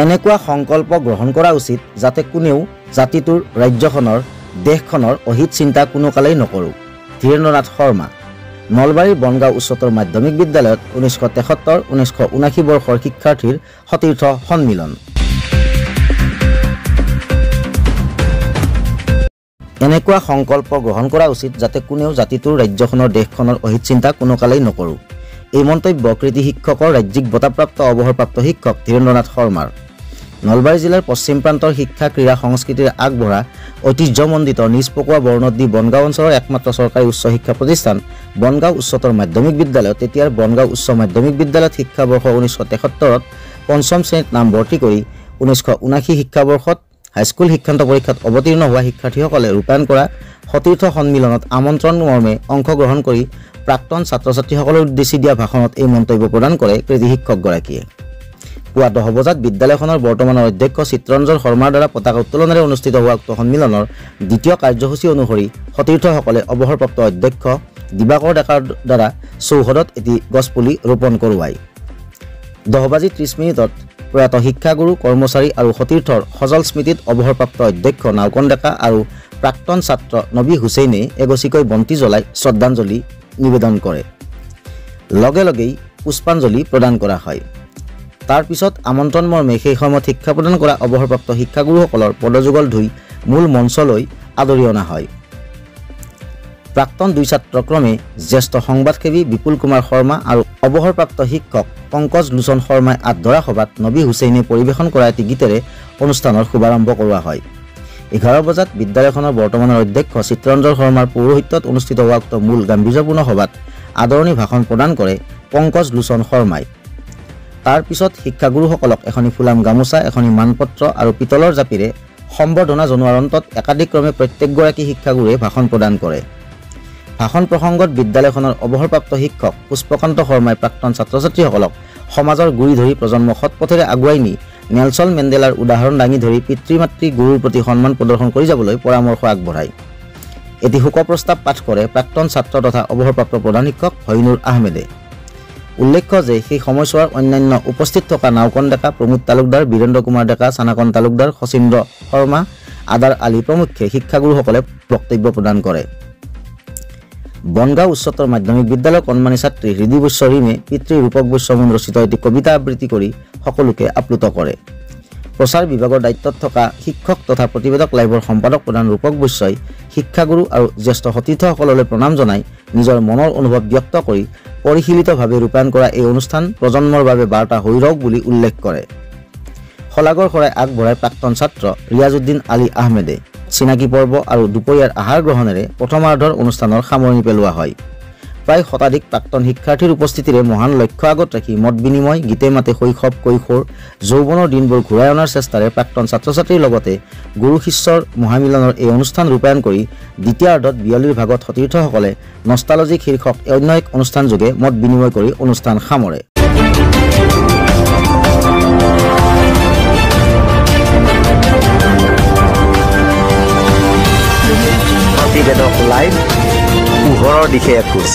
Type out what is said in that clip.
এনেকুৱা সংকল্প গ্ৰহণ কৰা উচিত যাতে কোনেও জাতিটোৰ ৰাজ্যখনৰ দেশখনৰ অহিত চিন্তা কোনো কালেই নকৰোঁ। ধীৰেন্দ্ৰনাথ শৰ্মা। নলবাৰীৰ বনগাঁও উচ্চতৰ মাধ্যমিক বিদ্যালয়ত 1973-1979 বৰ্ষৰ শিক্ষাৰ্থীৰ সতীৰ্থ সন্মিলন। এনেকুৱা সংকল্প গ্ৰহণ কৰা উচিত যাতে কোনেও জাতিটোৰ ৰাজ্যখনৰ দেশখনৰ অহিত চিন্তা কোনো কালেই নকৰোঁ। এই মন্তব্য কৃতি শিক্ষকৰ ৰাজ্যিক বঁটাপ্ৰাপ্ত অৱসৰপ্ৰাপ্ত শিক্ষক ধীৰেন্দ্ৰনাথ শৰ্মাৰ। নলবাৰী জিলাৰ পশ্চিম প্ৰান্তৰ শিক্ষা ক্ৰীড়া সংস্কৃতিৰ আগবঢ়া ঐতিহ্যমণ্ডিত নিজ পকোৱা বৰ্ণদ্বী বনগাঁও অঞ্চলৰ একমাত্ৰ চৰকাৰী উচ্চ শিক্ষা প্ৰতিষ্ঠান বনগাঁও উচ্চতৰ মাধ্যমিক বিদ্যালয় তেতিয়াৰ বনগাঁও উচ্চ মাধ্যমিক বিদ্যালয়ত শিক্ষাবৰ্ষ 1973ত পঞ্চম শ্ৰেণীত নামভৰ্তি কৰি 1979 শিক্ষাবৰ্ষত হাইস্কুল শিক্ষান্ত পৰীক্ষাত অৱতীৰ্ণ হোৱা শিক্ষাৰ্থীসকলে ৰূপায়ণ কৰা সতীৰ্থ সন্মিলনত আমন্ত্ৰণ মৰ্মে অংশগ্ৰহণ কৰি প্ৰাক্তন ছাত্ৰ ছাত্ৰীসকলৰ উদ্দেশ্যি দিয়া ভাষণত এই মন্তব্য প্ৰদান কৰে কৃতি শিক্ষকগৰাকীয়ে। পুৱা 10 বজাত বিদ্যালয়খনৰ বৰ্তমানৰ অধ্যক্ষ চিত্ৰঞ্জন শৰ্মাৰ দ্বাৰা পতাকা উত্তোলনেৰে অনুষ্ঠিত হোৱা উক্ত সন্মিলনৰ দ্বিতীয় কাৰ্যসূচী অনুসৰি সতীৰ্থসকলে অৱসৰপ্ৰাপ্ত অধ্যক্ষ দিবাকৰ ডেকাৰ দ্বাৰা চৌহদত এটি গছপুলি ৰোপণ কৰোৱায়। 10:30 প্ৰয়াত শিক্ষাগুৰু কৰ্মচাৰী আৰু সতীৰ্থৰ সজল স্মৃতিত অৱসৰপ্ৰাপ্ত অধ্যক্ষ নাওকন ডেকা আৰু প্ৰাক্তন ছাত্ৰ নবী হুছেইনে এগছিকৈ বন্তি জ্বলাই শ্ৰদ্ধাঞ্জলি নিবেদন কৰে। লগে লগেই পুষ্পাঞ্জলি প্ৰদান কৰা হয়। তাৰ পিছত আমন্ত্ৰণ মৰ্মে সেই সময়ত শিক্ষা প্ৰদান কৰা অৱসৰপ্ৰাপ্ত শিক্ষাগুৰুসকলৰ পদযুগল ধুই মূল মঞ্চলৈ আদৰি অনা হয়। প্ৰাক্তন দুই ছাত্ৰক্ৰমে জ্যেষ্ঠ সংবাদসেৱী বিপুল কুমাৰ শৰ্মা আৰু অৱসৰপ্ৰাপ্ত শিক্ষক পংকজ লোচন শৰ্মাই আদৰা সভাত নবী হুছেইনে পৰিৱেশন কৰা এটি গীতেৰে অনুষ্ঠানৰ শুভাৰম্ভ কৰোৱা হয়। 11 বজাত বিদ্যালয়খনৰ বৰ্তমানৰ অধ্যক্ষ চিত্ৰঞ্জন শৰ্মাৰ পৌৰোহিত্যত অনুষ্ঠিত হোৱা উক্ত মূল গাম্ভীৰ্যপূৰ্ণ সভাত আদৰণি ভাষণ প্ৰদান কৰে পংকজ লোচন শৰ্মাই। তাৰ পিছত শিক্ষাগুৰুসকলক এখনি ফুলাম গামোচা, এখনি মানপত্ৰ আৰু পিতলৰ জাপিৰে সম্বৰ্ধনা জনোৱাৰ অন্তত একাধিক্ৰমে প্ৰত্যেকগৰাকী শিক্ষাগুৰুৱে ভাষণ প্ৰদান কৰে। ভাষণ প্ৰসংগত বিদ্যালয়খনৰ অৱসৰপ্ৰাপ্ত শিক্ষক পুষ্পকান্ত শৰ্মাই প্ৰাক্তন ছাত্ৰ ছাত্ৰীসকলক সমাজৰ গুৰি ধৰি প্ৰজন্ম সৎপথেৰে আগুৱাই নি নেলছন মেণ্ডেলাৰ উদাহৰণ দাঙি ধৰি পিতৃ মাতৃ গুৰুৰ প্ৰতি সন্মান প্ৰদৰ্শন কৰি যাবলৈ পৰামৰ্শ আগবঢ়ায়। এটি শোকপ্ৰস্তাৱ পাঠ কৰে প্ৰাক্তন ছাত্ৰ তথা অৱসৰপ্ৰাপ্ত প্ৰধান শিক্ষক হইনুৰ আহমেদে। উল্লেখ্য যে সেই সময়ছোৱাৰ অন্যান্য উপস্থিত থকা নাওকন ডেকা, প্ৰমোদ তালুকদাৰ, বীৰেন্দ্ৰ কুমাৰ ডেকা, চানাকন তালুকদাৰ, শচীন্দ্ৰ শৰ্মা, আদাৰ আলী প্ৰমুখ্যে শিক্ষাগুৰুসকলে বক্তব্য প্ৰদান কৰে। বনগাঁও উচ্চতৰ মাধ্যমিক বিদ্যালয়ৰ কণমানি ছাত্ৰী হৃদি বৈশ্য ৰীমে পিতৃ ৰূপক বৈশ্য মুন ৰচিত এটি কবিতা আবৃত্তি কৰি সকলোকে আপ্লুত কৰে। প্ৰচাৰ বিভাগৰ দায়িত্বত থকা শিক্ষক তথা প্ৰতিবেদক লাইভৰ সম্পাদক প্ৰধান ৰূপক বৈশ্যই শিক্ষাগুৰু আৰু জ্যেষ্ঠ সতীৰ্থসকললৈ প্ৰণাম জনাই নিজৰ মনৰ অনুভৱ ব্যক্ত কৰি পৰিশীলিতভাৱে ৰূপায়ণ কৰা এই অনুষ্ঠান প্ৰজন্মৰ বাবে বাৰ্তা হৈ ৰওক বুলি উল্লেখ কৰে। শলাগৰ শৰাই আগবঢ়াই প্ৰাক্তন ছাত্ৰ ৰিয়াজউদ্দিন আলী আহমেদে। চিনাকি পৰ্ব আৰু দুপৰীয়াৰ আহাৰ গ্ৰহণেৰে প্ৰথমাৰ্ধৰ অনুষ্ঠানৰ সামৰণি পেলোৱা হয়। প্ৰায় শতাধিক প্ৰাক্তন শিক্ষাৰ্থীৰ উপস্থিতিৰে মহান লক্ষ্য আগত ৰাখি মত বিনিময়, গীতে মাতে শৈশৱ কৈশোৰ যৌৱনৰ দিনবোৰ ঘূৰাই অনাৰ চেষ্টাৰে প্ৰাক্তন ছাত্ৰ ছাত্ৰীৰ লগতে গুৰু শিষ্যৰ মহামিলনৰ এই অনুষ্ঠান ৰূপায়ণ কৰি দ্বিতীয়াৰ্ধত বিয়লিৰ ভাগত সতীৰ্থসকলে নষ্টালজিক শীৰ্ষক অন্য এক অনুষ্ঠান যোগে মত বিনিময় কৰি অনুষ্ঠান সামৰে। প্ৰতিবেদক লাইভ পোহৰৰ দিশে এখোজ।